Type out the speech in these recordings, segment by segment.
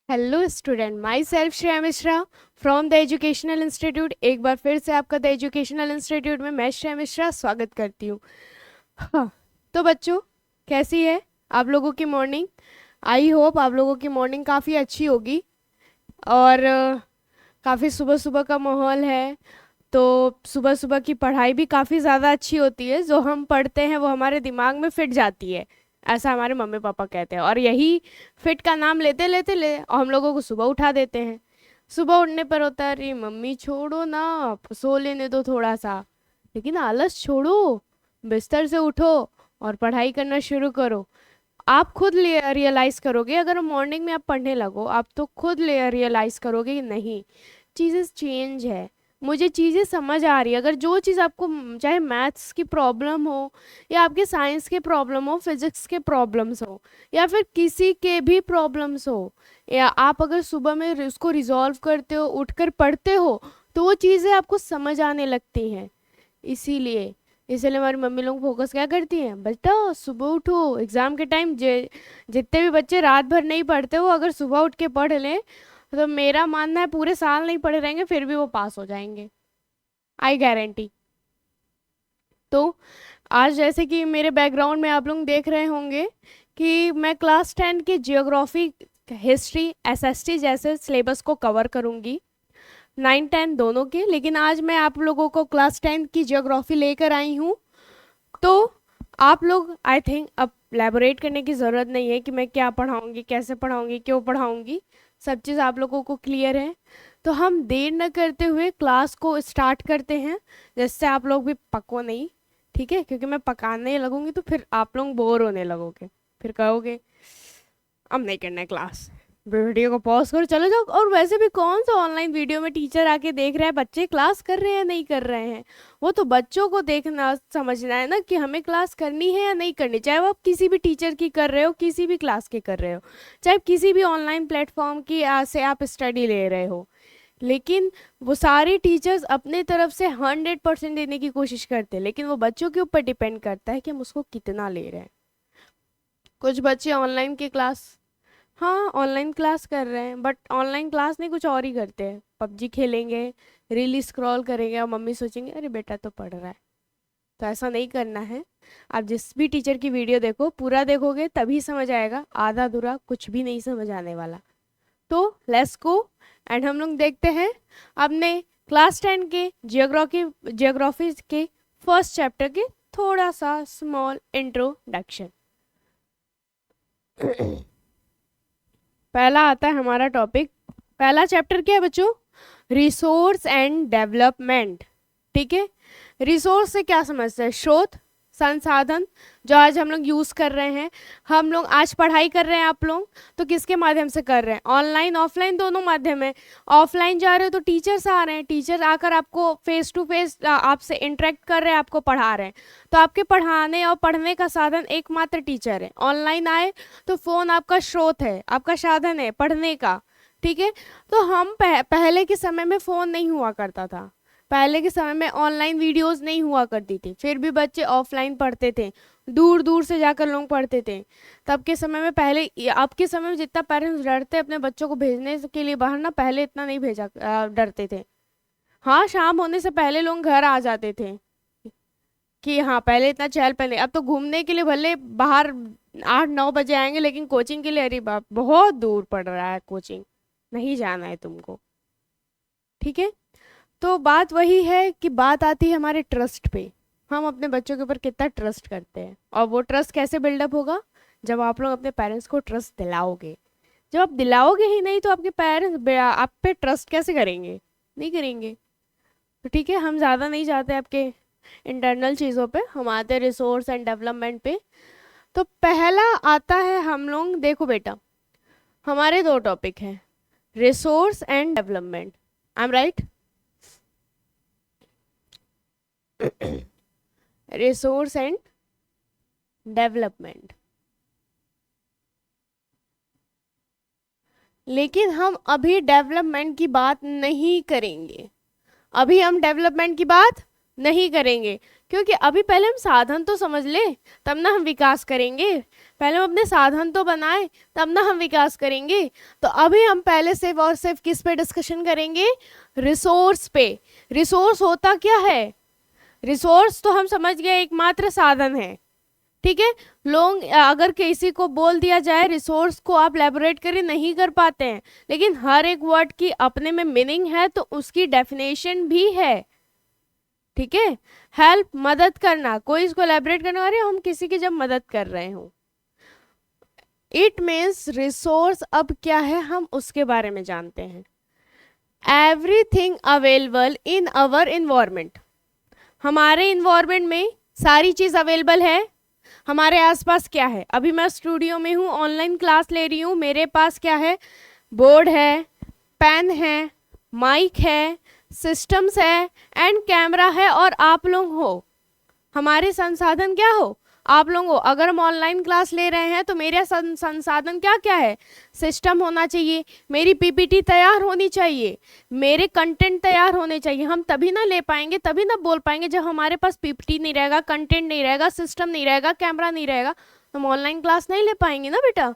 Hello student, my self Shreya Mishra from the educational institute. एक बार फिर से आपका द एजुकेशनल इंस्टीट्यूट में मैं श्रेया मिश्रा स्वागत करती हूँ। हाँ, तो बच्चों, कैसी है आप लोगों की मॉर्निंग? आई होप आप लोगों की मॉर्निंग काफ़ी अच्छी होगी। और काफ़ी सुबह सुबह का माहौल है, तो सुबह सुबह की पढ़ाई भी काफ़ी ज़्यादा अच्छी होती है। जो हम पढ़ते हैं वो हमारे दिमाग में फिट जाती है, ऐसा हमारे मम्मी पापा कहते हैं। और यही फिट का नाम लेते लेते ले और हम लोगों को सुबह उठा देते हैं। सुबह उठने पर होता है, अरे मम्मी छोड़ो ना, सो लेने दो थोड़ा सा। लेकिन आलस छोड़ो, बिस्तर से उठो और पढ़ाई करना शुरू करो। आप खुद रियलाइज़ करोगे, अगर मॉर्निंग में आप पढ़ने लगो, आप तो खुद रियलाइज़ करोगे कि नहीं, चीज़ें चेंज है, मुझे चीज़ें समझ आ रही है। अगर जो चीज़ आपको चाहे मैथ्स की प्रॉब्लम हो, या आपके साइंस के प्रॉब्लम हो, फिजिक्स के प्रॉब्लम्स हो, या फिर किसी के भी प्रॉब्लम्स हो, या आप अगर सुबह में उसको रिजॉल्व करते हो, उठकर पढ़ते हो, तो वो चीज़ें आपको समझ आने लगती हैं। इसीलिए इसलिए हमारी मम्मी लोग फोकस क्या करती हैं, बेटा सुबह उठो। एग्जाम के टाइम जितने भी बच्चे रात भर नहीं पढ़ते हो, अगर सुबह उठ के पढ़ लें, तो मेरा मानना है पूरे साल नहीं पढ़े रहेंगे फिर भी वो पास हो जाएंगे, आई गारंटी। तो आज जैसे कि मेरे बैकग्राउंड में आप लोग देख रहे होंगे कि मैं क्लास 10 की जियोग्राफी, हिस्ट्री, एसएसटी जैसे सिलेबस को कवर करूंगी, 9 10 दोनों के। लेकिन आज मैं आप लोगों को क्लास 10 की जियोग्राफी लेकर आई हूँ। तो आप लोग, आई थिंक अब एलैबोरेट करने की ज़रूरत नहीं है कि मैं क्या पढ़ाऊंगी, कैसे पढ़ाऊंगी, क्यों पढ़ाऊंगी, सब चीज़ आप लोगों को क्लियर है। तो हम देर न करते हुए क्लास को स्टार्ट करते हैं, जिससे आप लोग भी पको नहीं, ठीक है? क्योंकि मैं पकाने लगूंगी तो फिर आप लोग बोर होने लगोगे, फिर कहोगे अब नहीं करना है क्लास, वीडियो को पॉज करो चले जाओ। और वैसे भी कौन सा ऑनलाइन वीडियो में टीचर आके देख रहा है बच्चे क्लास कर रहे हैं नहीं कर रहे हैं? वो तो बच्चों को देखना समझना है ना कि हमें क्लास करनी है या नहीं करनी, चाहे वो आप किसी भी टीचर की कर रहे हो, किसी भी क्लास की कर रहे हो, चाहे किसी भी ऑनलाइन प्लेटफॉर्म की से आप स्टडी ले रहे हो। लेकिन वो सारे टीचर्स अपने तरफ से 100% देने की कोशिश करते हैं, लेकिन वो बच्चों के ऊपर डिपेंड करता है कि हम उसको कितना ले रहे हैं। कुछ बच्चे ऑनलाइन की क्लास, हाँ ऑनलाइन क्लास कर रहे हैं, बट ऑनलाइन क्लास नहीं, कुछ और ही करते हैं, पबजी खेलेंगे, रील स्क्रॉल करेंगे, और मम्मी सोचेंगे अरे बेटा तो पढ़ रहा है। तो ऐसा नहीं करना है। आप जिस भी टीचर की वीडियो देखो, पूरा देखोगे तभी समझ आएगा, आधा अधूरा कुछ भी नहीं समझ आने वाला। तो लेट्स गो एंड हम लोग देखते हैं अपने क्लास 10 के जियोग्राफी के फर्स्ट चैप्टर के थोड़ा सा स्मॉल इंट्रोडक्शन। पहला आता है हमारा टॉपिक, पहला चैप्टर क्या है बच्चों? Resource and development. ठीक है, रिसोर्स से क्या समझते हैं? स्रोत, संसाधन, जो आज हम लोग यूज कर रहे हैं। हम लोग आज पढ़ाई कर रहे हैं, आप लोग तो किसके माध्यम से कर रहे हैं? ऑनलाइन ऑफलाइन दोनों माध्यम है। ऑफलाइन जा रहे हो तो टीचर्स आ रहे हैं, टीचर आकर आपको फेस टू फेस आपसे इंटरेक्ट कर रहे हैं, आपको पढ़ा रहे हैं। तो आपके पढ़ाने और पढ़ने का साधन एकमात्र टीचर है। ऑनलाइन आए तो फोन आपका स्रोत है, आपका साधन है पढ़ने का। ठीक है, तो हम पहले के समय में फ़ोन नहीं हुआ करता था, पहले के समय में ऑनलाइन वीडियोस नहीं हुआ करती थी, फिर भी बच्चे ऑफलाइन पढ़ते थे, दूर दूर से जाकर लोग पढ़ते थे। तब के समय में, पहले अब के समय में जितना पेरेंट्स डरते अपने बच्चों को भेजने के लिए बाहर ना, पहले इतना नहीं भेजा डरते थे। हाँ, शाम होने से पहले लोग घर आ जाते थे कि हाँ पहले इतना चहल पहले। अब तो घूमने के लिए भले बाहर 8 9 बजे आएंगे, लेकिन कोचिंग के लिए अरे बाप बहुत दूर पड़ रहा है कोचिंग, नहीं जाना है तुमको। ठीक है, तो बात वही है कि बात आती है हमारे ट्रस्ट पे, हम अपने बच्चों के ऊपर कितना ट्रस्ट करते हैं। और वो ट्रस्ट कैसे बिल्डअप होगा? जब आप लोग अपने पेरेंट्स को ट्रस्ट दिलाओगे। जब आप दिलाओगे ही नहीं तो आपके पेरेंट्स आप पे ट्रस्ट कैसे करेंगे? नहीं करेंगे। तो ठीक है, हम ज़्यादा नहीं जाते आपके इंटरनल चीज़ों पे, हम आते हैं रिसोर्स एंड डेवलपमेंट पे। तो पहला आता है हम लोग, देखो बेटा हमारे दो टॉपिक हैं, resource and development. I am right? Resource and development. लेकिन हम अभी डेवलपमेंट की बात नहीं करेंगे, अभी हम डेवलपमेंट की बात नहीं करेंगे, क्योंकि अभी पहले हम साधन तो समझ ले, तब ना हम विकास करेंगे। पहले हम अपने साधन तो बनाए, तब ना हम विकास करेंगे। तो अभी हम पहले सिर्फ और सिर्फ किस पे डिस्कशन करेंगे? रिसोर्स पे। रिसोर्स होता क्या है? रिसोर्स तो हम समझ गए एकमात्र साधन है, ठीक है। लोग अगर किसी को बोल दिया जाए रिसोर्स को आप लेबोरेट करें, नहीं कर पाते हैं, लेकिन हर एक वर्ड की अपने में मीनिंग है, तो उसकी डेफिनेशन भी है, ठीक है। हेल्प, मदद करना, कोई इसको लेबोरेट करने वाले, हम किसी की जब मदद कर रहे हो, इट मीन्स रिसोर्स अब क्या है हम उसके बारे में जानते हैं। Everything available in our environment, हमारे इन्वायरमेंट में सारी चीज अवेलेबल है। हमारे आसपास क्या है? अभी मैं स्टूडियो में हूँ, ऑनलाइन क्लास ले रही हूँ, मेरे पास क्या है? बोर्ड है, पेन है, माइक है, सिस्टम्स है एंड कैमरा है, और आप लोग हो। हमारे संसाधन क्या हो? आप लोग हो। अगर हम ऑनलाइन क्लास ले रहे हैं तो मेरा संसाधन क्या क्या है? सिस्टम होना चाहिए, मेरी पीपीटी तैयार होनी चाहिए, मेरे कंटेंट तैयार होने चाहिए। हम तभी ना ले पाएंगे, तभी ना बोल पाएंगे जब हमारे पास पीपीटी नहीं रहेगा, कंटेंट नहीं रहेगा, सिस्टम नहीं रहेगा, कैमरा नहीं रहेगा, तो हम ऑनलाइन क्लास नहीं ले पाएंगे ना बेटा।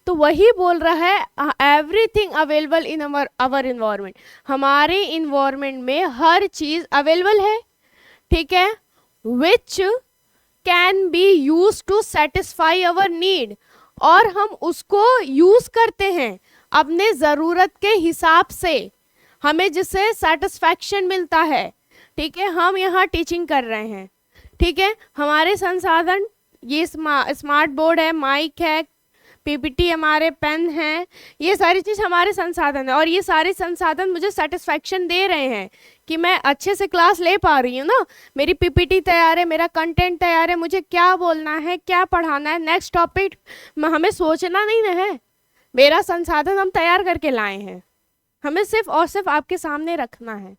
तो वही बोल रहा है everything available in our environment, हमारे इन्वायरमेंट में हर चीज अवेलेबल है, ठीक है। Which can be use to satisfy our need, और हम उसको यूज करते हैं अपने ज़रूरत के हिसाब से, हमें जिससे सेटिस्फैक्शन मिलता है, ठीक है। हम यहाँ टीचिंग कर रहे हैं, ठीक है। हमारे संसाधन ये स्मार्ट बोर्ड है, माइक है, पीपीटी हमारे, पेन है, ये सारी चीज़ हमारे संसाधन है, और ये सारे संसाधन मुझे सेटिस्फैक्शन दे रहे हैं कि मैं अच्छे से क्लास ले पा रही हूँ ना। मेरी पीपीटी तैयार है, मेरा कंटेंट तैयार है, मुझे क्या बोलना है, क्या पढ़ाना है, नेक्स्ट टॉपिक हमें सोचना नहीं ना है। मेरा संसाधन हम तैयार करके लाए हैं, हमें सिर्फ और सिर्फ आपके सामने रखना है,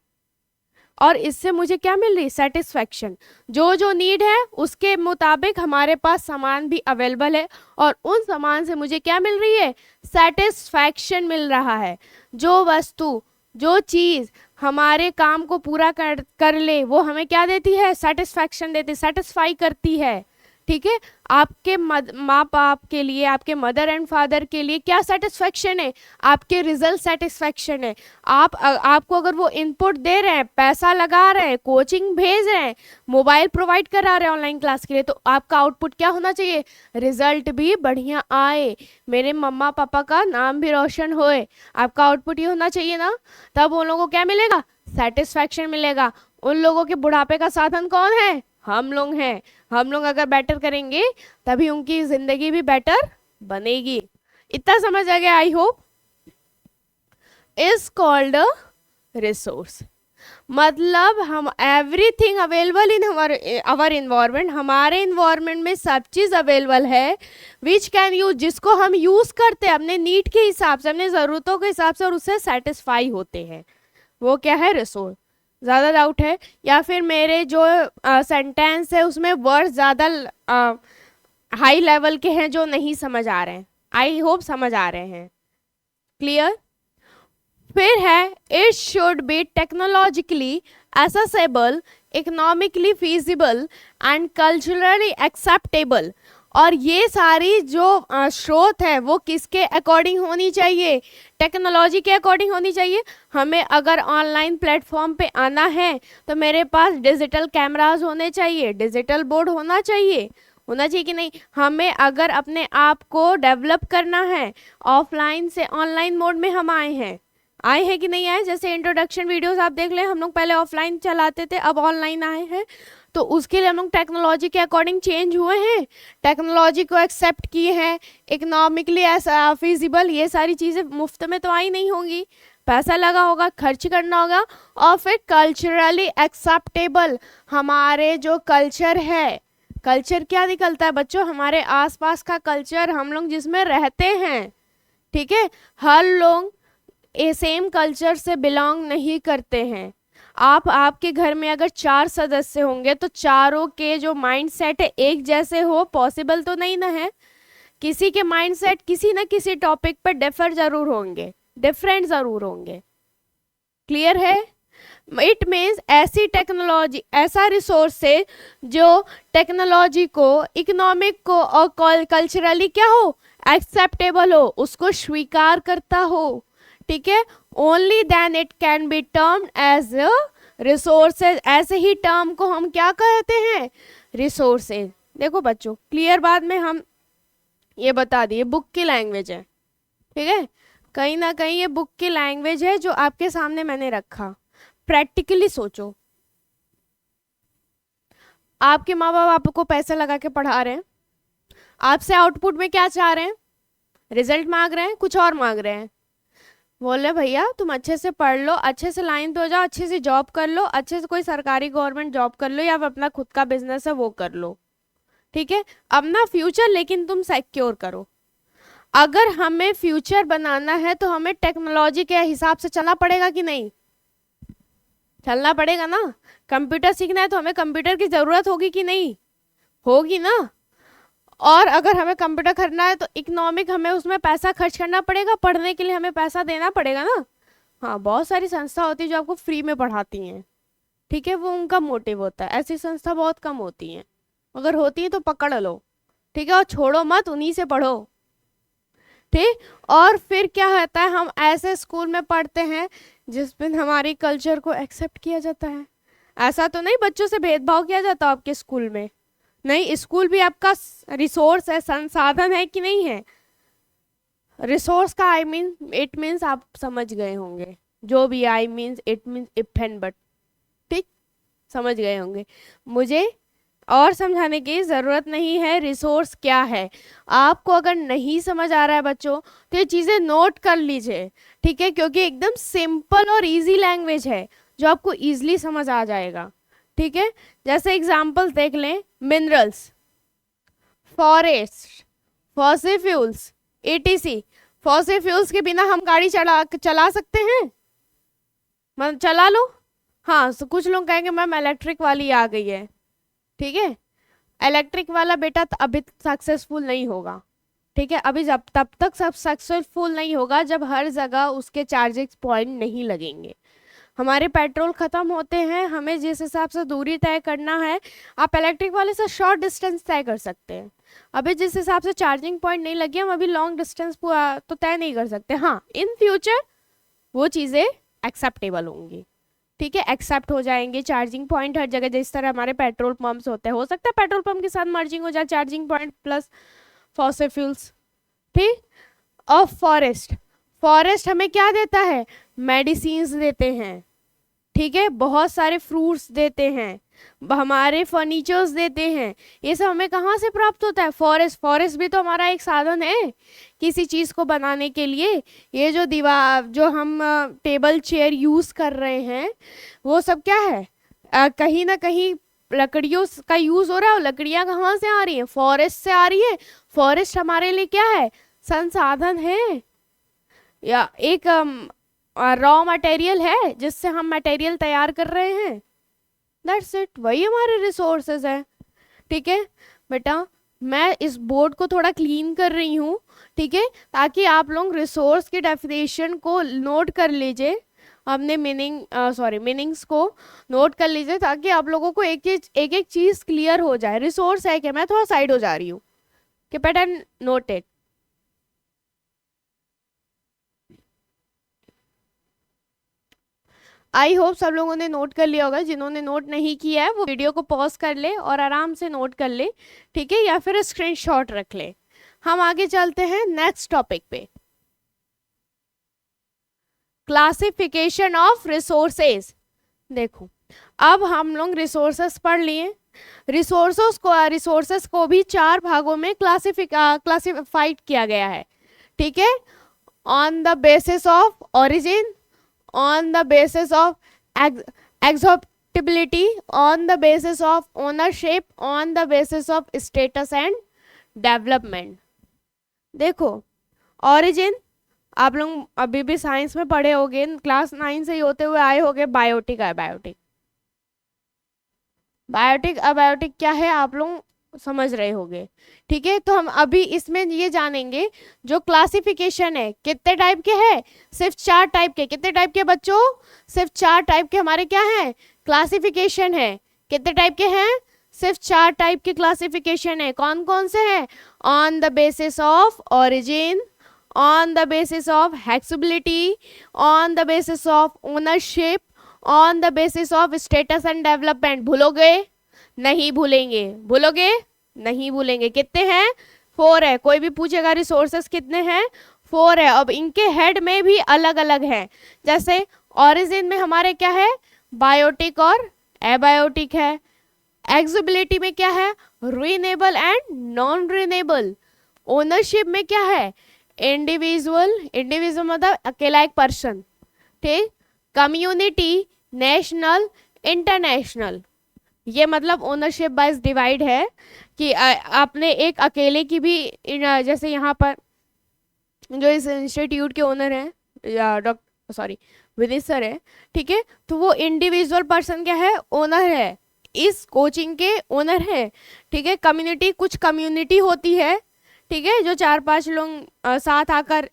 और इससे मुझे क्या मिल रही? सेटिस्फैक्शन। जो जो नीड है उसके मुताबिक हमारे पास सामान भी अवेलेबल है, और उन सामान से मुझे क्या मिल रही है? सेटिस्फैक्शन मिल रहा है। जो वस्तु, जो चीज़ हमारे काम को पूरा कर ले, वो हमें क्या देती है? सेटिस्फैक्शन देती, सेटिस्फाई करती है, ठीक है। आपके माँ बाप के लिए, आपके मदर एंड फादर के लिए क्या सेटिस्फैक्शन है? आपके रिजल्ट सेटिस्फैक्शन है। आपको अगर वो इनपुट दे रहे हैं, पैसा लगा रहे हैं, कोचिंग भेज रहे हैं, मोबाइल प्रोवाइड करा रहे हैं ऑनलाइन क्लास के लिए, तो आपका आउटपुट क्या होना चाहिए? रिजल्ट भी बढ़िया आए, मेरे मम्मा पापा का नाम भी रोशन होए, आपका आउटपुट ये होना चाहिए ना। तब उन लोगों को क्या मिलेगा? सेटिस्फैक्शन मिलेगा। उन लोगों के बुढ़ापे का साधन कौन है? हम लोग हैं। हम लोग अगर बेटर करेंगे तभी उनकी जिंदगी भी बेटर बनेगी। इतना समझ आ गया? I hope. Is called a resource, मतलब हम everything available in our environment, हमारे इन्वायरमेंट में सब चीज अवेलेबल है, विच कैन यूज, जिसको हम यूज करते हैं अपने नीड के हिसाब से, अपने जरूरतों के हिसाब से, और उससे सेटिस्फाई होते हैं, वो क्या है? रिसोर्स। ज़्यादा डाउट है या फिर मेरे जो सेंटेंस है उसमें वर्ड ज़्यादा हाई लेवल के हैं जो नहीं समझ आ रहे हैं? आई होप समझ आ रहे हैं। क्लियर? फिर है it should be technologically accessible, economically feasible and culturally acceptable. और ये सारी जो स्रोत है वो किसके अकॉर्डिंग होनी चाहिए? टेक्नोलॉजी के अकॉर्डिंग होनी चाहिए। हमें अगर ऑनलाइन प्लेटफॉर्म पे आना है तो मेरे पास डिजिटल कैमरास होने चाहिए, डिजिटल बोर्ड होना चाहिए कि नहीं? हमें अगर अपने आप को डेवलप करना है, ऑफलाइन से ऑनलाइन मोड में हम आए हैं कि नहीं आए? जैसे इंट्रोडक्शन वीडियोस आप देख लें, हम लोग पहले ऑफलाइन चलाते थे, अब ऑनलाइन आए हैं, तो उसके लिए हम लोग टेक्नोलॉजी के अकॉर्डिंग चेंज हुए हैं, टेक्नोलॉजी को एक्सेप्ट किए हैं, इकोनॉमिकली फीजिबल। ये सारी चीज़ें मुफ्त में तो आई नहीं होंगी, पैसा लगा होगा, खर्च करना होगा। और फिर कल्चरली एक्सेप्टेबल, हमारे जो कल्चर है, कल्चर क्या निकलता है बच्चों? हमारे आसपास का कल्चर, हम लोग जिसमें रहते हैं, ठीक है। हर लोग सेम कल्चर से बिलोंग नहीं करते हैं। आपके घर में अगर 4 सदस्य होंगे तो चारों के जो माइंडसेट है एक जैसे हो, पॉसिबल तो नहीं ना है। किसी के माइंडसेट किसी न किसी टॉपिक पर डिफर जरूर होंगे, डिफरेंट जरूर होंगे। क्लियर है? इट मीन्स ऐसी टेक्नोलॉजी, ऐसा रिसोर्स से जो टेक्नोलॉजी को, इकोनॉमिक को और कल्चरली क्या हो, एक्सेप्टेबल हो, उसको स्वीकार करता हो, ठीक है। Only then it can be termed as resources. ऐसे ही टर्म को हम क्या कहते हैं, रिसोर्सेज। देखो बच्चों, क्लियर बाद में हम ये बता दिए बुक की लैंग्वेज है, ठीक है। कहीं ना कहीं ये बुक की लैंग्वेज है जो आपके सामने मैंने रखा। प्रैक्टिकली सोचो, आपके माँ बाप आपको पैसे लगा के पढ़ा रहे हैं, आपसे आउटपुट में क्या चाह रहे हैं, रिजल्ट मांग रहे हैं, कुछ और मांग रहे हैं। बोले भैया तुम अच्छे से पढ़ लो, अच्छे से लाइन पे हो जाओ, अच्छे से जॉब कर लो, अच्छे से कोई सरकारी गवर्नमेंट जॉब कर लो, या अपना खुद का बिजनेस है वो कर लो, ठीक है। अपना फ्यूचर लेकिन तुम सिक्योर करो। अगर हमें फ्यूचर बनाना है तो हमें टेक्नोलॉजी के हिसाब से चलना पड़ेगा कि नहीं, चलना पड़ेगा ना। कंप्यूटर सीखना है तो हमें कंप्यूटर की जरूरत होगी कि नहीं, होगी ना। और अगर हमें कंप्यूटर खरीदना है तो इकोनॉमिक, हमें उसमें पैसा खर्च करना पड़ेगा, पढ़ने के लिए हमें पैसा देना पड़ेगा ना। हाँ, बहुत सारी संस्था होती है जो आपको फ्री में पढ़ाती हैं, ठीक है, वो उनका मोटिव होता है। ऐसी संस्था बहुत कम होती हैं, अगर होती है तो पकड़ लो, ठीक है, और छोड़ो मत, उन्हीं से पढ़ो, ठीक। और फिर क्या होता है, हम ऐसे स्कूल में पढ़ते हैं जिसमें हमारी कल्चर को एक्सेप्ट किया जाता है। ऐसा तो नहीं बच्चों से भेदभाव किया जाता आपके स्कूल में, नहीं। स्कूल भी आपका रिसोर्स है, संसाधन है कि नहीं है। रिसोर्स का आई मीन, इट मीन्स आप समझ गए होंगे, जो भी I means it means if and but, ठीक, समझ गए होंगे। मुझे और समझाने की ज़रूरत नहीं है रिसोर्स क्या है। आपको अगर नहीं समझ आ रहा है बच्चों तो ये चीज़ें नोट कर लीजिए, ठीक है, क्योंकि एकदम सिंपल और इजी लैंग्वेज है जो आपको इजीली समझ आ जाएगा, ठीक है। जैसे एग्जांपल्स देख लें, minerals, forest, fossil fuels, ETC. Fossil fuels के बिना हम गाड़ी चला सकते हैं, मतलब चला लो। हाँ, तो कुछ लोग कहेंगे मैम इलेक्ट्रिक वाली आ गई है, ठीक है। इलेक्ट्रिक वाला बेटा अभी सक्सेसफुल नहीं होगा, ठीक है। अभी जब तब तक सब सक्सेसफुल नहीं होगा जब हर जगह उसके चार्जिंग पॉइंट नहीं लगेंगे। हमारे पेट्रोल ख़त्म होते हैं, हमें जिस हिसाब से दूरी तय करना है, आप इलेक्ट्रिक वाले से शॉर्ट डिस्टेंस तय कर सकते हैं। अभी जिस हिसाब से चार्जिंग पॉइंट नहीं लगे, हम अभी लॉन्ग डिस्टेंस तो तय नहीं कर सकते। हाँ, इन फ्यूचर वो चीज़ें एक्सेप्टेबल होंगी, ठीक है, एक्सेप्ट हो जाएंगे। चार्जिंग पॉइंट हर जगह, जिस तरह हमारे पेट्रोल पंप्स होते हैं, हो सकता है पेट्रोल पंप के साथ मर्जिंग हो जाए charging point plus fossil fuels, ठीक। और फॉरेस्ट, फॉरेस्ट हमें क्या देता है, मेडिसिन्स देते हैं, ठीक है, बहुत सारे फ्रूट्स देते हैं, हमारे फर्नीचर्स देते हैं। ये सब हमें कहाँ से प्राप्त होता है, फॉरेस्ट। फॉरेस्ट भी तो हमारा एक साधन है किसी चीज़ को बनाने के लिए। ये जो दीवार, जो हम टेबल चेयर यूज़ कर रहे हैं, वो सब क्या है, कहीं ना कहीं लकड़ियों का यूज़ हो रहा है। लकड़ियाँ कहाँ से आ रही हैं, फॉरेस्ट से आ रही है। फॉरेस्ट हमारे लिए क्या है, संसाधन है, या एक रॉ मटेरियल है जिससे हम मटेरियल तैयार कर रहे हैं। दैट्स इट, वही हमारे रिसोर्सेज है, ठीक है बेटा। मैं इस बोर्ड को थोड़ा क्लीन कर रही हूँ, ठीक है, ताकि आप लोग रिसोर्स की डेफिनेशन को नोट कर लीजिए, अपने मीनिंग्स को नोट कर लीजिए, ताकि आप लोगों को एक चीज़ क्लियर हो जाए। रिसोर्स है कि मैं थोड़ा साइड हो जा रही हूँ, कि pattern note it. I hope सब लोगों ने नोट कर लिया होगा। जिन्होंने नोट नहीं किया है वो वीडियो को पॉज कर ले और आराम से नोट कर ले, ठीक है, या फिर स्क्रीनशॉट रख ले। हम आगे चलते हैं नेक्स्ट टॉपिक पे, क्लासिफिकेशन ऑफ रिसोर्सेज। देखो, अब हम लोग रिसोर्सेस पढ़ लिए। रिसोर्सेस को भी 4 भागों में क्लासिफाइड किया गया है, ठीक है। On the basis of origin, on the basis of exhaustibility, on the basis of ownership, on the basis of status and development। देखो, origin आप लोग अभी भी साइंस में पढ़े होंगे, क्लास 9 से ही होते हुए आए होंगे। बायोटिक, अबायोटिक, बायोटिक अबायोटिक क्या है आप लोग समझ रहे होगे। ठीक है, तो हम अभी इसमें ये जानेंगे जो क्लासिफिकेशन है कितने टाइप के हैं, सिर्फ 4 टाइप के। कितने टाइप के बच्चों, सिर्फ 4 टाइप के हमारे क्या है, क्लासिफिकेशन है। कितने टाइप के हैं, सिर्फ 4 टाइप के क्लासिफिकेशन है। कौन कौन से हैं, on the basis of origin, on the basis of exhaustibility, on the basis of ownership, on the basis of status and development. भूलोगे, नहीं भूलेंगे, भूलोगे नहीं भूलेंगे। कितने हैं, 4 है। कोई भी पूछेगा रिसोर्सेस कितने हैं, 4 है। अब इनके हेड में भी अलग अलग है। जैसे ओरिजिन में हमारे क्या है, बायोटिक और एबायोटिक है। एक्सेबिलिटी में क्या है, renewable and non renewable. Ownership में क्या है, इंडिविजुअल, इंडिविजुअल मतलब अकेला एक पर्सन, ठीक। Community, national, international. ये मतलब ओनरशिप वाइज डिवाइड है कि आपने एक अकेले की भी जैसे यहाँ पर जो इस इंस्टीट्यूट के ओनर हैं या डॉक्टर सॉरी विदित सर है, ठीक है, तो वो इंडिविजुअल पर्सन क्या है, ओनर है, इस कोचिंग के ओनर है। ठीक है, कम्युनिटी, कुछ कम्युनिटी होती है, ठीक है, जो 4-5 लोग साथ आकर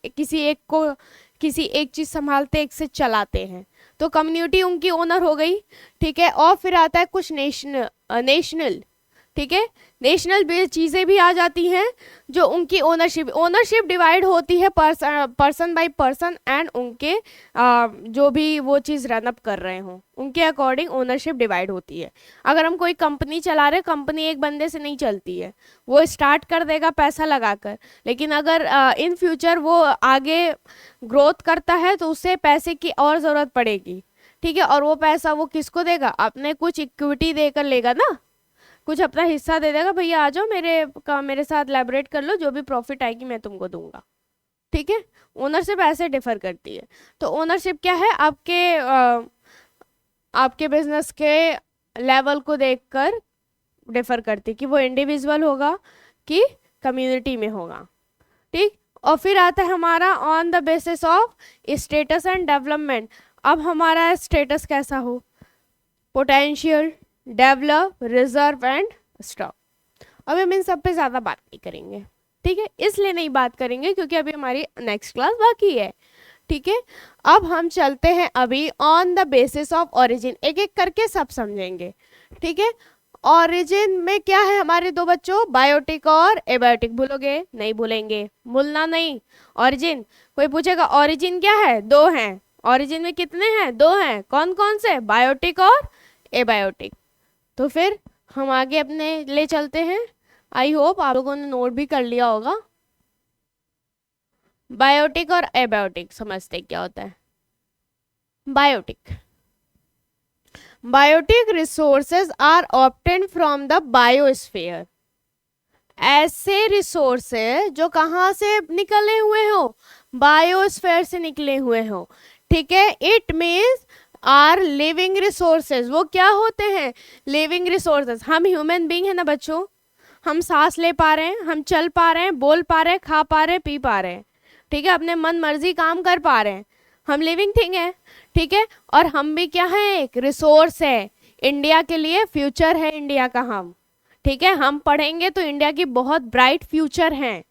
किसी एक चीज संभालते, एक से चलाते हैं, तो कम्युनिटी उनकी ओनर हो गई। ठीक है, और फिर आता है कुछ नेशनल, ठीक है, नेशनल बेस्ड चीज़ें भी आ जाती हैं जो उनकी ओनरशिप डिवाइड होती है पर्सन बाय पर्सन एंड उनके जो भी वो चीज़ रन अप कर रहे हों उनके अकॉर्डिंग ओनरशिप डिवाइड होती है। अगर हम कोई कंपनी चला रहे, कंपनी एक बंदे से नहीं चलती है, वो स्टार्ट कर देगा पैसा लगाकर, लेकिन अगर इन फ्यूचर वो आगे ग्रोथ करता है तो उसे पैसे की और ज़रूरत पड़ेगी। ठीक है, और वो पैसा वो किसको देगा, अपने कुछ इक्विटी देकर लेगा ना, कुछ अपना हिस्सा दे देगा, भैया आ जाओ मेरे साथ लैबोरेट कर लो, जो भी प्रॉफिट आएगी मैं तुमको दूंगा। ठीक है, ओनरशिप ऐसे डिफर करती है। तो ओनरशिप क्या है, आपके बिजनेस के लेवल को देखकर डिफर करती है कि वो इंडिविजुअल होगा कि कम्युनिटी में होगा। ठीक, और फिर आता है हमारा on the basis of status and development. अब हमारा स्टेटस कैसा हो, potential, develop, reserve and stock. अब हम इन सब पे ज़्यादा बात नहीं करेंगे, ठीक है, इसलिए नहीं बात करेंगे क्योंकि अभी हमारी नेक्स्ट क्लास बाकी है। ठीक है, अब हम चलते हैं अभी on the basis of origin, एक एक करके सब समझेंगे। ठीक है, ओरिजिन में क्या है हमारे दो बच्चों, बायोटिक और एबायोटिक। भूलोगे, नहीं भूलेंगे, भूलना नहीं। ओरिजिन, कोई पूछेगा ओरिजिन क्या है, 2 हैं। ओरिजिन में कितने हैं, 2 हैं। कौन कौन से, बायोटिक और एबायोटिक। तो फिर हम आगे अपने ले चलते हैं। आई होप आप लोगों ने नोट भी कर लिया होगा। बायोटिक और एबायोटिक समझते क्या होता है। Biotic resources are obtained from the biosphere. ऐसे रिसोर्सेज जो कहाँ से निकले हुए हो, बायोस्फीयर से निकले हुए हो। ठीक है, it means are living resources. वो क्या होते हैं, लिविंग रिसोर्सेज। हम ह्यूमन बीइंग है ना बच्चों, हम सांस ले पा रहे हैं, हम चल पा रहे हैं, बोल पा रहे हैं, खा पा रहे हैं, पी पा रहे हैं। ठीक है, अपने मन मर्जी काम कर पा रहे हैं, हम लिविंग थिंग है। ठीक है, और हम भी क्या है, एक रिसोर्स है। इंडिया के लिए फ्यूचर है इंडिया का हम। ठीक है, हम पढ़ेंगे तो इंडिया की बहुत ब्राइट फ्यूचर है।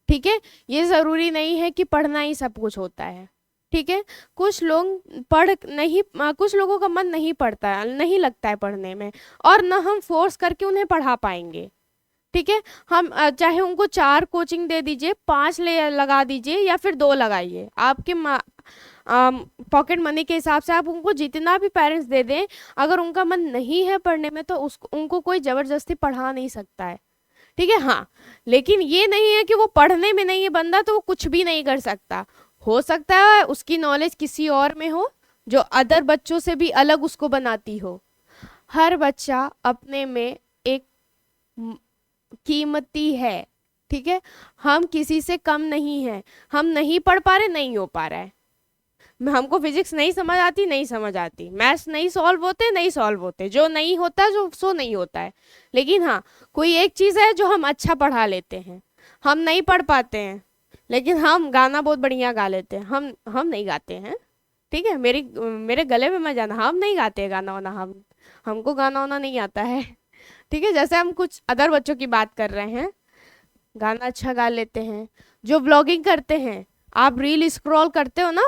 ठीक है, ये ज़रूरी नहीं है कि पढ़ना ही सब कुछ होता है। ठीक है, कुछ लोगों का मन नहीं पढ़ता है, नहीं लगता है पढ़ने में, और न हम फोर्स करके उन्हें पढ़ा पाएंगे। ठीक है, हम चाहे उनको 4 कोचिंग दे दीजिए, 5 लगा दीजिए या फिर 2 लगाइए, आपके पॉकेट मनी के हिसाब से आप उनको जितना भी पेरेंट्स दे दें, अगर उनका मन नहीं है पढ़ने में तो उनको कोई ज़बरदस्ती पढ़ा नहीं सकता है। ठीक है, हाँ, लेकिन ये नहीं है कि वो पढ़ने में नहीं है बंदा तो वो कुछ भी नहीं कर सकता। हो सकता है उसकी नॉलेज किसी और में हो जो अदर बच्चों से भी अलग उसको बनाती हो। हर बच्चा अपने में एक कीमती है। ठीक है, हम किसी से कम नहीं है। हम नहीं पढ़ पा रहे, नहीं हो पा रहा है, हमको फिजिक्स नहीं समझ आती, नहीं समझ आती, मैथ्स नहीं सॉल्व होते, नहीं सॉल्व होते, जो नहीं होता जो सो नहीं होता है। लेकिन हाँ, कोई एक चीज़ है जो हम अच्छा पढ़ा लेते हैं। हम नहीं पढ़ पाते हैं लेकिन हम गाना बहुत बढ़िया गा लेते हैं। हम नहीं गाते हैं, ठीक है, मेरे गले में मत जाना, हम नहीं गाते गाना वाना, हमको गाना वाना नहीं आता है। ठीक है, जैसे हम कुछ अदर बच्चों की बात कर रहे हैं, गाना अच्छा गा लेते हैं, जो व्लॉगिंग करते हैं, आप रील स्क्रॉल करते हो ना,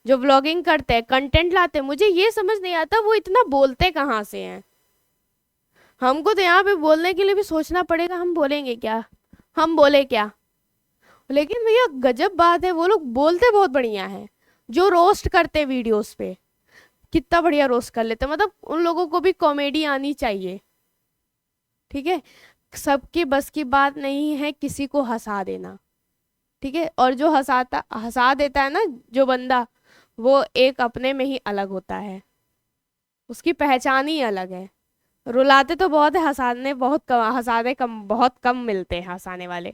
जो व्लॉगिंग करते हैं, कंटेंट लाते हैं, मुझे ये समझ नहीं आता वो इतना बोलते कहाँ से हैं। हमको तो यहाँ पे बोलने के लिए भी सोचना पड़ेगा, हम बोलेंगे क्या, हम बोले क्या। लेकिन भैया गजब बात है, वो लोग बोलते बहुत बढ़िया है। जो रोस्ट करते हैं वीडियोस पे, कितना बढ़िया रोस्ट कर लेते हैं, मतलब उन लोगों को भी कॉमेडी आनी चाहिए। ठीक है, सबकी बस की बात नहीं है किसी को हंसा देना। ठीक है, और जो हंसा देता है ना जो बंदा, वो एक अपने में ही अलग होता है, उसकी पहचान ही अलग है। रुलाते तो बहुत है, हंसाने बहुत कम, हंसाने कम, बहुत कम मिलते हैं हंसाने वाले।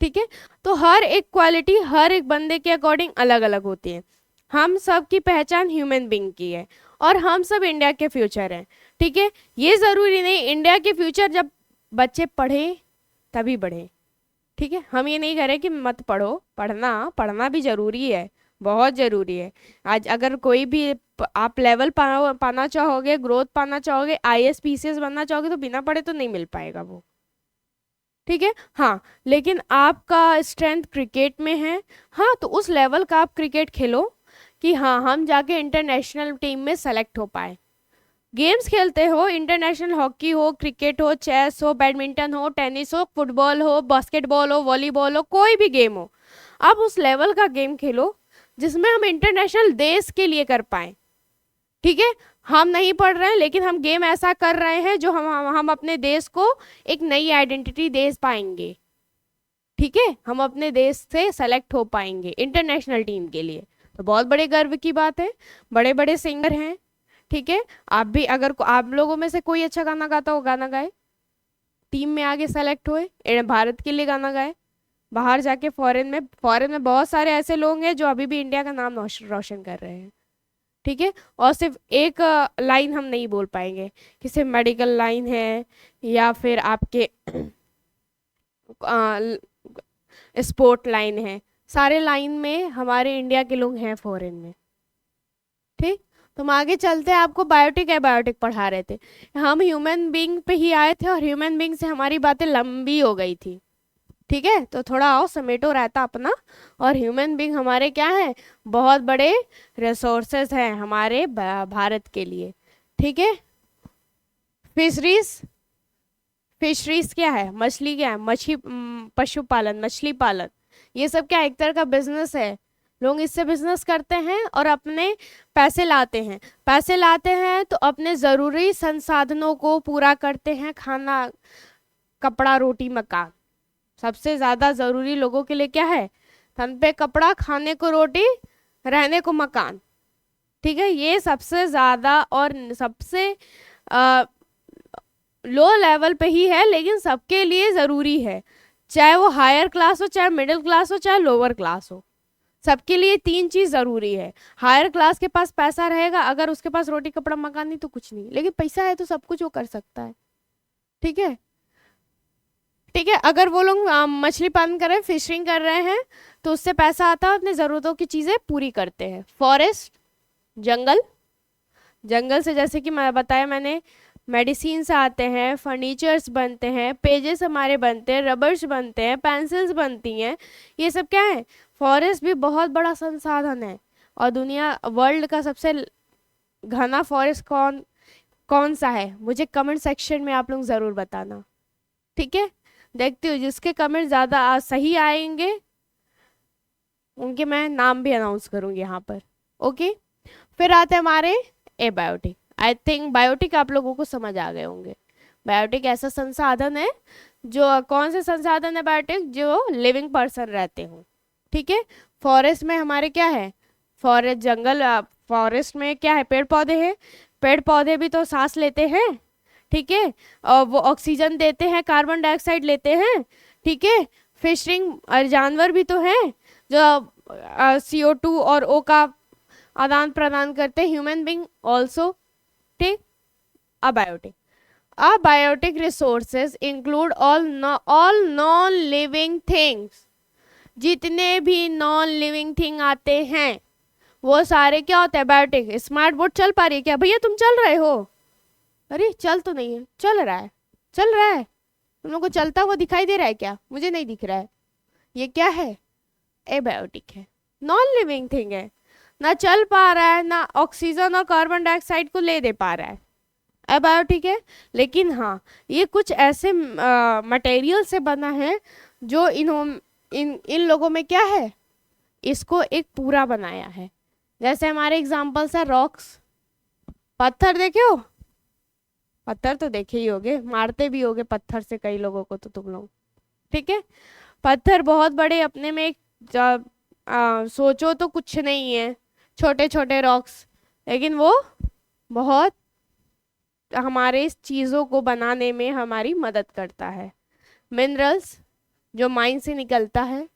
ठीक है, तो हर एक क्वालिटी हर एक बंदे के अकॉर्डिंग अलग अलग होती है। हम सब की पहचान ह्यूमन बीइंग की है, और हम सब इंडिया के फ्यूचर हैं। ठीक है, ये ज़रूरी नहीं इंडिया के फ्यूचर जब बच्चे पढ़े तभी बढ़े। ठीक है, हम ये नहीं कह रहे कि मत पढ़ो, पढ़ना पढ़ना भी ज़रूरी है, बहुत ज़रूरी है। आज अगर कोई भी आप लेवल पाना चाहोगे, ग्रोथ पाना चाहोगे, आईएएस पीसीएस बनना चाहोगे, तो बिना पढ़े तो नहीं मिल पाएगा वो। ठीक है, हाँ, लेकिन आपका स्ट्रेंथ क्रिकेट में है, हाँ, तो उस लेवल का आप क्रिकेट खेलो कि हाँ हम जाके इंटरनेशनल टीम में सेलेक्ट हो पाए। गेम्स खेलते हो, इंटरनेशनल हॉकी हो, क्रिकेट हो, चेस हो, बैडमिंटन हो, टेनिस हो, फुटबॉल हो, बास्केटबॉल हो, वॉलीबॉल हो, कोई भी गेम हो, आप उस लेवल का गेम खेलो जिसमें हम इंटरनेशनल देश के लिए कर पाए। ठीक है, हम नहीं पढ़ रहे हैं लेकिन हम गेम ऐसा कर रहे हैं जो हम अपने देश को एक नई आइडेंटिटी दे पाएंगे। ठीक है, हम अपने देश से सेलेक्ट हो पाएंगे इंटरनेशनल टीम के लिए, तो बहुत बड़े गर्व की बात है। बड़े बड़े सिंगर हैं, ठीक है, आप भी अगर आप लोगों में से कोई अच्छा गाना गाता हो, गाना गाए, टीम में आगे सेलेक्ट हुए, भारत के लिए गाना गाए, बाहर जाके फॉरेन में बहुत सारे ऐसे लोग हैं जो अभी भी इंडिया का नाम रोशन कर रहे हैं। ठीक है, और सिर्फ एक लाइन हम नहीं बोल पाएंगे कि सिर्फ मेडिकल लाइन है या फिर आपके स्पोर्ट लाइन है, सारे लाइन में हमारे इंडिया के लोग हैं फॉरेन में। ठीक, तो हम आगे चलते हैं, आपको बायोटिक एबायोटिक पढ़ा रहे थे, हम ह्यूमन बीइंग पे ही आए थे और ह्यूमन बीइंग से हमारी बातें लंबी हो गई थी। ठीक है, तो थोड़ा आओ समेटो रहता अपना, और ह्यूमन बीइंग हमारे क्या है, बहुत बड़े रिसोर्सेज हैं हमारे भारत के लिए। ठीक है, फिशरीज, फिशरीज क्या है, मछली क्या है, पशुपालन, मछली पालन, ये सब क्या एक तरह का बिजनेस है। लोग इससे बिजनेस करते हैं और अपने पैसे लाते हैं, पैसे लाते हैं तो अपने ज़रूरी संसाधनों को पूरा करते हैं, खाना कपड़ा रोटी मकान। सबसे ज़्यादा ज़रूरी लोगों के लिए क्या है, तन पे कपड़ा, खाने को रोटी, रहने को मकान। ठीक है, ये सबसे ज़्यादा और सबसे लो लेवल पे ही है, लेकिन सबके लिए ज़रूरी है, चाहे वो हायर क्लास हो, चाहे मिडिल क्लास हो, चाहे लोअर क्लास हो, सबके लिए तीन चीज़ ज़रूरी है। हायर क्लास के पास पैसा रहेगा, अगर उसके पास रोटी कपड़ा मकान नहीं तो कुछ नहीं, लेकिन पैसा है तो सब कुछ वो कर सकता है। ठीक है, ठीक है, अगर वो लोग मछली पालन कर रहे हैं, फिशिंग कर रहे हैं, तो उससे पैसा आता है, अपनी ज़रूरतों की चीज़ें पूरी करते हैं। फॉरेस्ट, जंगल, जंगल से जैसे कि मैं बताया मैंने, मेडिसिन आते हैं, फर्नीचर्स बनते हैं, पेजेस हमारे बनते हैं, रबर्स बनते हैं, पेंसिल्स बनती हैं, ये सब क्या है, फॉरेस्ट भी बहुत बड़ा संसाधन है। और दुनिया वर्ल्ड का सबसे घना फॉरेस्ट कौन कौन सा है, मुझे कमेंट सेक्शन में आप लोग ज़रूर बताना। ठीक है, देखती हूँ जिसके कमेंट ज़्यादा सही आएंगे उनके मैं नाम भी अनाउंस करूँगी यहाँ पर। ओके, फिर आते हैं हमारे एबायोटिक। आई थिंक बायोटिक आप लोगों को समझ आ गए होंगे। बायोटिक ऐसा संसाधन है जो, कौन से संसाधन है बायोटिक, जो लिविंग पर्सन रहते हो। ठीक है, फॉरेस्ट में हमारे क्या है, फॉरेस्ट जंगल, फॉरेस्ट में क्या है, पेड़ पौधे हैं, पेड़ पौधे भी तो सांस लेते हैं। ठीक है, और वो ऑक्सीजन देते हैं, कार्बन डाइऑक्साइड लेते हैं। ठीक है, फिशिंग और जानवर भी तो हैं जो CO2 और O का आदान प्रदान करते हैं, ह्यूमन बीइंग ऑल्सो। ठीक, abiotic, abiotic resources include all non living things, जितने भी नॉन लिविंग थिंग आते हैं वो सारे क्या होते हैं, बायोटिक। स्मार्ट बोर्ड चल पा रही है क्या भैया, तुम चल रहे हो, अरे चल तो नहीं है, चल रहा है, चल रहा है? तुम लोग को चलता हुआ दिखाई दे रहा है क्या? मुझे नहीं दिख रहा है। ये क्या है? एबायोटिक है, नॉन लिविंग थिंग है, ना चल पा रहा है, ना ऑक्सीजन और कार्बन डाइऑक्साइड को ले दे पा रहा है, एबायोटिक है। लेकिन हाँ, ये कुछ ऐसे मटेरियल से बना है जो इन लोगों में क्या है, इसको एक पूरा बनाया है। जैसे हमारे एग्जाम्पल्स है रॉक्स, पत्थर देखे हो? पत्थर तो देखे ही होगे, मारते भी होगे पत्थर से कई लोगों को तो तुम लोग, ठीक है। पत्थर बहुत बड़े अपने में सोचो तो कुछ नहीं है, छोटे छोटे रॉक्स, लेकिन वो बहुत हमारे इस चीज़ों को बनाने में हमारी मदद करता है। मिनरल्स जो माइन से निकलता है,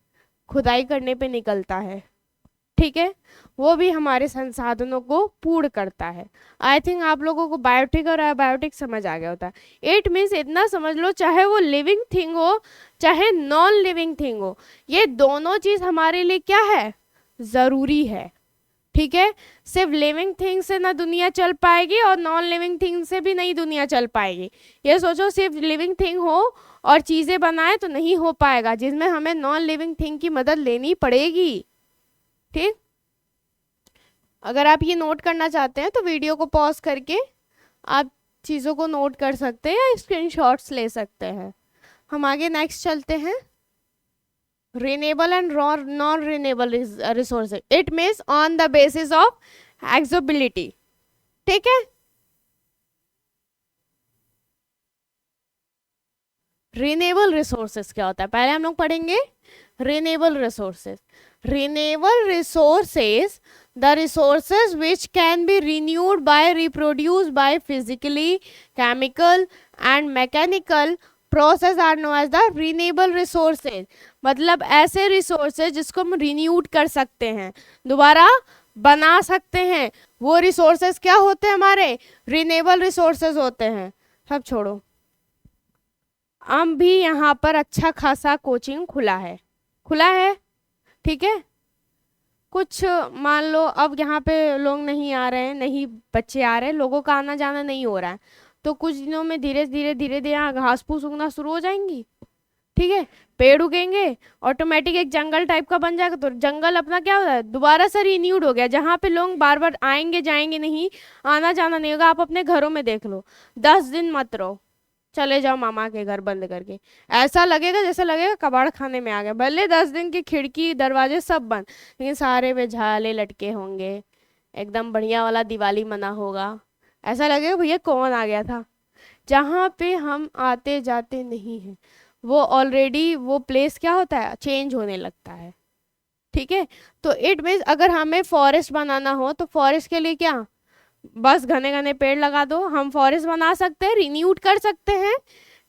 खुदाई करने पे निकलता है, ठीक है, वो भी हमारे संसाधनों को पूर्ण करता है। आई थिंक आप लोगों को बायोटिक और एबायोटिक समझ आ गया होता है। इट मीन्स इतना समझ लो, चाहे वो लिविंग थिंग हो चाहे नॉन लिविंग थिंग हो, ये दोनों चीज हमारे लिए क्या है, जरूरी है, ठीक है। सिर्फ लिविंग थिंग से ना दुनिया चल पाएगी और नॉन लिविंग थिंग से भी नहीं दुनिया चल पाएगी। ये सोचो सिर्फ लिविंग थिंग हो और चीजें बनाए तो नहीं हो पाएगा, जिसमें हमें नॉन लिविंग थिंग की मदद लेनी पड़ेगी, ठीक। अगर आप ये नोट करना चाहते हैं तो वीडियो को पॉज करके आप चीज़ों को नोट कर सकते हैं या स्क्रीनशॉट्स ले सकते हैं। हम आगे नेक्स्ट चलते हैं। Renewable and non renewable resources, it means on the basis of accessibility, ठीक है। रिन्यूएबल रिसोर्सेज क्या होता है, पहले हम लोग पढ़ेंगे renewable resources. Renewable resources, the resources which can be renewed by reproduced by physically, chemical and mechanical process are known as the renewable resources। मतलब ऐसे resources जिसको हम renewed कर सकते हैं, दोबारा बना सकते हैं, वो resources क्या होते हैं, हमारे renewable resources होते हैं। सब छोड़ो, अब भी यहाँ पर अच्छा खासा कोचिंग खुला है, खुला है, ठीक है। कुछ मान लो अब यहाँ पे लोग नहीं आ रहे हैं, नहीं बच्चे आ रहे हैं, लोगों का आना जाना नहीं हो रहा है, तो कुछ दिनों में धीरे धीरे धीरे धीरे यहाँ घास फूस उगना शुरू हो जाएंगी, ठीक है। पेड़ उगेंगे, ऑटोमेटिक एक जंगल टाइप का बन जाएगा, तो जंगल अपना क्या होता है, दोबारा से रिन्यूड हो गया, जहाँ पे लोग बार बार आएंगे जाएंगे नहीं, आना जाना नहीं होगा। आप अपने घरों में देख लो, 10 दिन मत रहो, चले जाओ मामा के घर बंद करके, ऐसा लगेगा जैसे लगेगा कबाड़ खाने में आ गया। भले 10 दिन की खिड़की दरवाजे सब बंद, लेकिन सारे में झाले लटके होंगे, एकदम बढ़िया वाला दिवाली मना होगा, ऐसा लगेगा भैया कौन आ गया था। जहाँ पे हम आते जाते नहीं हैं, वो ऑलरेडी वो प्लेस क्या होता है, चेंज होने लगता है, ठीक है। तो इट मीन्स अगर हमें फॉरेस्ट बनाना हो तो फॉरेस्ट के लिए क्या, बस घने घने पेड़ लगा दो, हम फॉरेस्ट बना सकते हैं, रिन्यूड कर सकते हैं,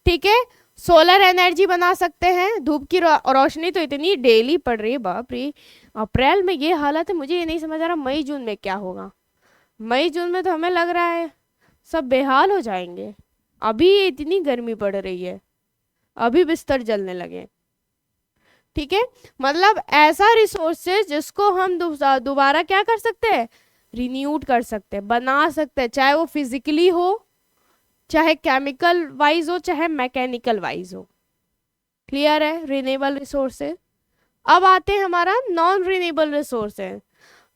ठीक है। सोलर एनर्जी बना सकते हैं, धूप की रोशनी तो इतनी डेली पड़ रही है, बाप रे। अप्रैल में ये हालत है, मुझे ये नहीं समझ आ रहा मई जून में क्या होगा। मई जून में तो हमें लग रहा है सब बेहाल हो जाएंगे, अभी इतनी गर्मी पड़ रही है, अभी बिस्तर जलने लगे, ठीक है। मतलब ऐसा रिसोर्सेज जिसको हम दोबारा क्या कर सकते हैं, रिन्यूड कर सकते हैं, बना सकते हैं, चाहे वो फिजिकली हो, चाहे केमिकल वाइज हो, चाहे मैकेनिकल वाइज हो। क्लियर है, रिन्यूएबल रिसोर्सेज। अब आते हैं हमारा non renewable resources.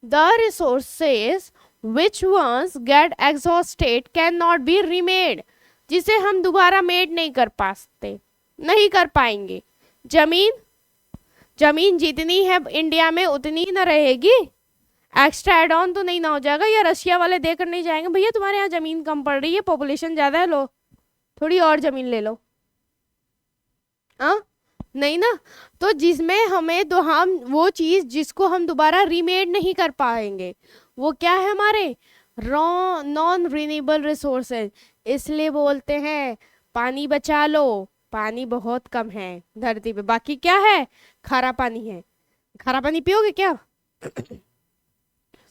The resources which once get exhausted can not be remade, जिसे हम दोबारा मेड नहीं कर पाते, नहीं कर पाएंगे। जमीन जितनी है इंडिया में उतनी ही ना रहेगी, एक्स्ट्रा एड ऑन तो नहीं ना हो जाएगा, या रशिया वाले देकर नहीं जाएंगे भैया तुम्हारे यहाँ जमीन कम पड़ रही है, पॉपुलेशन ज्यादा है, लो थोड़ी और जमीन ले लो, हाँ नहीं ना। तो जिसमें हमें तो हम वो चीज जिसको हम दोबारा रीमेड नहीं कर पाएंगे, वो क्या है, हमारे नॉन रिन्यूएबल रिसोर्सेज। इसलिए बोलते हैं पानी बचा लो, पानी बहुत कम है धरती पे, बाकी क्या है, खारा पानी है। खारा पानी पियोगे क्या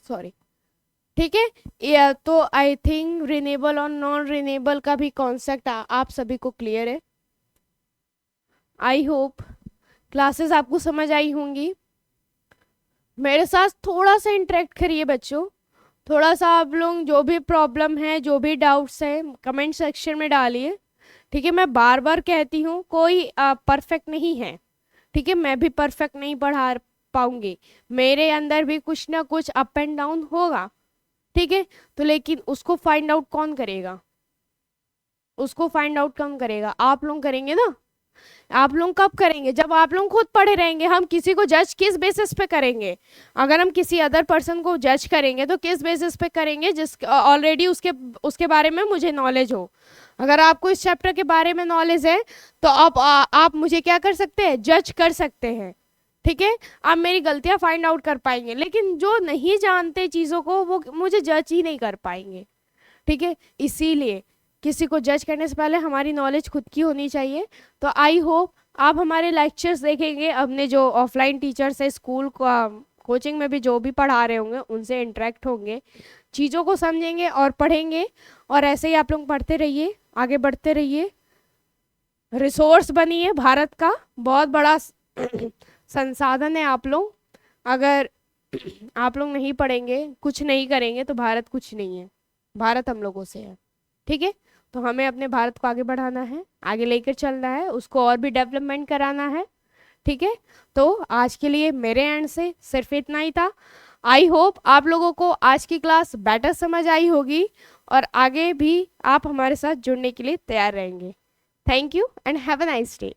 सॉरी, ठीक है। या तो आई थिंक रिन्यूएबल और नॉन रिन्यूएबल का भी कॉन्सेप्ट आप सभी को क्लियर है। आई होप क्लासेस आपको समझ आई होंगी। मेरे साथ थोड़ा सा इंटरेक्ट करिए बच्चों, थोड़ा सा आप लोग जो भी प्रॉब्लम है, जो भी डाउट्स है कमेंट सेक्शन में डालिए, ठीक है, मैं बार बार कहती हूँ कोई परफेक्ट नहीं है। ठीक है, मैं भी परफेक्ट नहीं पढ़ा पाऊंगी, मेरे अंदर भी कुछ ना कुछ अप एंड डाउन होगा। ठीक है, तो लेकिन उसको फाइंड आउट कौन करेगा? उसको फाइंड आउट कौन करेगा? आप लोग करेंगे ना। आप लोग कब करेंगे? जब आप लोग खुद पढ़े रहेंगे। हम किसी को जज किस बेसिस पे करेंगे? अगर हम किसी अदर पर्सन को जज करेंगे तो किस बेसिस पे करेंगे? जिस ऑलरेडी उसके उसके बारे में मुझे नॉलेज हो। अगर आपको इस चैप्टर के बारे में नॉलेज है तो आप मुझे क्या कर सकते हैं? जज कर सकते हैं। ठीक है, आप मेरी गलतियां फाइंड आउट कर पाएंगे, लेकिन जो नहीं जानते चीज़ों को वो मुझे जज ही नहीं कर पाएंगे। ठीक है, इसीलिए किसी को जज करने से पहले हमारी नॉलेज खुद की होनी चाहिए। तो आई होप आप हमारे लेक्चर्स देखेंगे, अपने जो ऑफलाइन टीचर्स है स्कूल का कोचिंग में भी जो भी पढ़ा रहे होंगे उनसे इंटरेक्ट होंगे, चीज़ों को समझेंगे और पढ़ेंगे। और ऐसे ही आप लोग पढ़ते रहिए, आगे बढ़ते रहिए, रिसोर्स बनिए। भारत का बहुत बड़ा संसाधन है आप लोग। अगर आप लोग नहीं पढ़ेंगे, कुछ नहीं करेंगे तो भारत कुछ नहीं है, भारत हम लोगों से है। ठीक है, तो हमें अपने भारत को आगे बढ़ाना है, आगे लेकर चलना है, उसको और भी डेवलपमेंट कराना है। ठीक है, तो आज के लिए मेरे एंड से सिर्फ इतना ही था। आई होप आप लोगों को आज की क्लास बेटर समझ आई होगी और आगे भी आप हमारे साथ जुड़ने के लिए तैयार रहेंगे। Thank you and have a nice day.